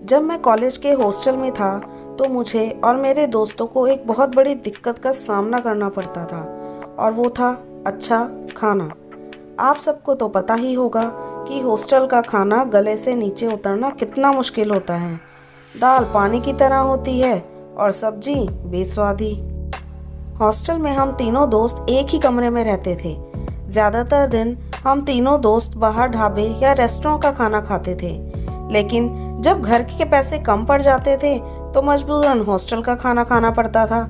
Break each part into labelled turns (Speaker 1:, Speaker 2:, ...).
Speaker 1: जब मैं कॉलेज के हॉस्टल में था तो मुझे और मेरे दोस्तों को एक बहुत बड़ी दिक्कत का सामना करना पड़ता था और वो था अच्छा खाना। आप सबको तो पता ही होगा कि हॉस्टल का खाना गले से नीचे उतरना कितना मुश्किल होता है। दाल पानी की तरह होती है और सब्जी बेस्वादी। हॉस्टल में हम तीनों दोस्त एक ही कमरे में रहते थे। ज़्यादातर दिन हम तीनों दोस्त बाहर ढाबे या रेस्टोरेंट का खाना खाते थे, लेकिन जब घर के पैसे कम पड़ जाते थे तो मजबूरन हॉस्टल का खाना खाना पड़ता था।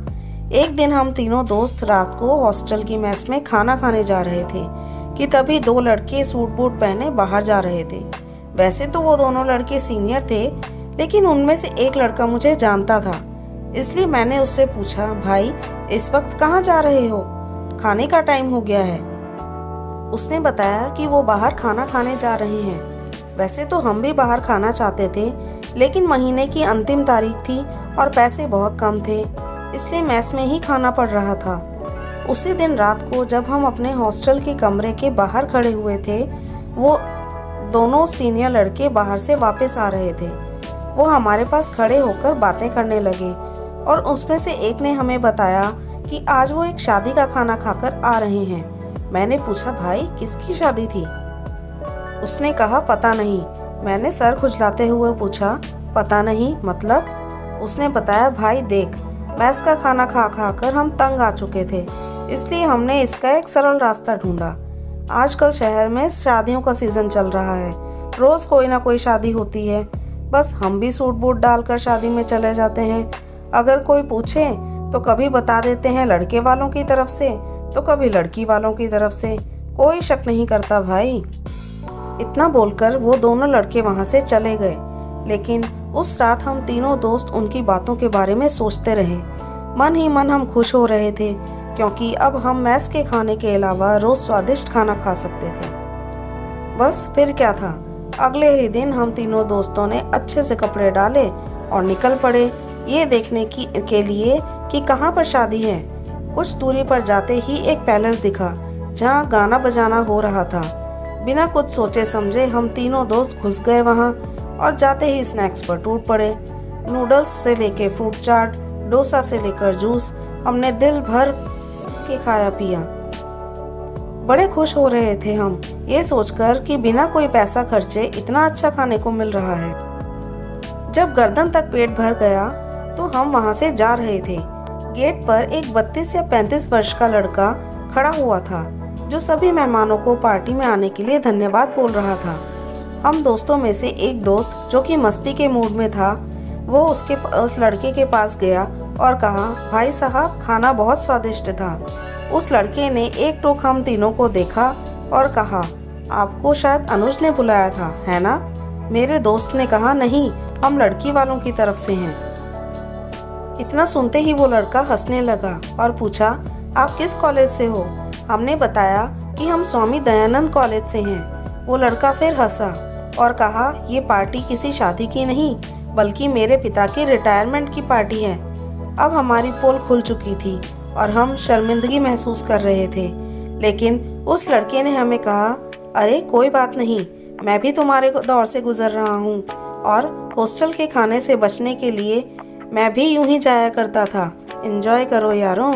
Speaker 1: एक दिन हम तीनों दोस्त रात को हॉस्टल की मेस में खाना खाने जा रहे थे कि तभी दो लड़के सूट बूट पहने बाहर जा रहे थे। वैसे तो वो दोनों लड़के सीनियर थे, लेकिन उनमें से एक लड़का मुझे जानता था, इसलिए मैंने उससे पूछा, भाई इस वक्त कहाँ जा रहे हो? खाने का टाइम हो गया है। उसने बताया कि वो बाहर खाना खाने जा रहे हैं। वैसे तो हम भी बाहर खाना चाहते थे, लेकिन महीने की अंतिम तारीख थी और पैसे बहुत कम थे, इसलिए मेस में ही खाना पड़ रहा था। उसी दिन रात को जब हम अपने हॉस्टल के कमरे के बाहर खड़े हुए थे, वो दोनों सीनियर लड़के बाहर से वापस आ रहे थे। वो हमारे पास खड़े होकर बातें करने लगे और उसमें से एक ने हमें बताया कि आज वो एक शादी का खाना खाकर आ रहे हैं। मैंने पूछा, भाई किसकी शादी थी? उसने कहा, पता नहीं। मैंने सर खुजलाते हुए पूछा, पता नहीं मतलब? उसने बताया, भाई देख, मेस का खाना खा खा कर हम तंग आ चुके थे, इसलिए हमने इसका एक सरल रास्ता ढूंढा। आजकल शहर में शादियों का सीजन चल रहा है, रोज कोई ना कोई शादी होती है। बस हम भी सूट बूट डालकर शादी में चले जाते हैं। अगर कोई पूछे तो कभी बता देते हैं लड़के वालों की तरफ से, तो कभी लड़की वालों की तरफ से। कोई शक नहीं करता भाई। इतना बोलकर वो दोनों लड़के वहां से चले गए, लेकिन उस रात हम तीनों दोस्त उनकी बातों के बारे में सोचते रहे। मन ही मन हम खुश हो रहे थे, क्योंकि अब हम मेस के खाने के अलावा रोज स्वादिष्ट खाना खा सकते थे। बस फिर क्या था, अगले ही दिन हम तीनों दोस्तों ने अच्छे से कपड़े डाले और निकल पड़े ये देखने के लिए कि कहाँ पर शादी है। कुछ दूरी पर जाते ही एक पैलेस दिखा जहाँ गाना बजाना हो रहा था। बिना कुछ सोचे समझे हम तीनों दोस्त घुस गए वहाँ और जाते ही स्नैक्स पर टूट पड़े। नूडल्स से लेके फ्रूट चाट, डोसा से लेकर जूस हमने दिल भर के खाया पिया। बड़े खुश हो रहे थे हम ये सोचकर कि बिना कोई पैसा खर्चे इतना अच्छा खाने को मिल रहा है। जब गर्दन तक पेट भर गया तो हम वहाँ से जा रहे थे। गेट पर एक 32 या 35 वर्ष का लड़का खड़ा हुआ था, जो सभी मेहमानों को पार्टी में आने के लिए धन्यवाद बोल रहा था। हम दोस्तों में से एक दोस्त जो कि मस्ती के मूड में था, वो उस लड़के के पास गया और कहा, भाई साहब खाना बहुत स्वादिष्ट था। उस लड़के ने एक टोक हम तीनों को देखा और कहा, आपको शायद अनुज ने बुलाया था, है ना? मेरे दोस्त ने कहा, नहीं, हम लड़की वालों की तरफ से हैं। इतना सुनते ही वो लड़का हंसने लगा और पूछा, आप किस कॉलेज से हो? हमने बताया कि हम स्वामी दयानंद कॉलेज से हैं। वो लड़का फिर हंसा और कहा, ये पार्टी किसी शादी की नहीं, बल्कि मेरे पिता की रिटायरमेंट की पार्टी है। अब हमारी पोल खुल चुकी थी और हम शर्मिंदगी महसूस कर रहे थे, लेकिन उस लड़के ने हमें कहा, अरे कोई बात नहीं, मैं भी तुम्हारे दौर से गुजर रहा हूँ और हॉस्टल के खाने से बचने के लिए मैं भी यूं ही जाया करता था। एंजॉय करो यारों।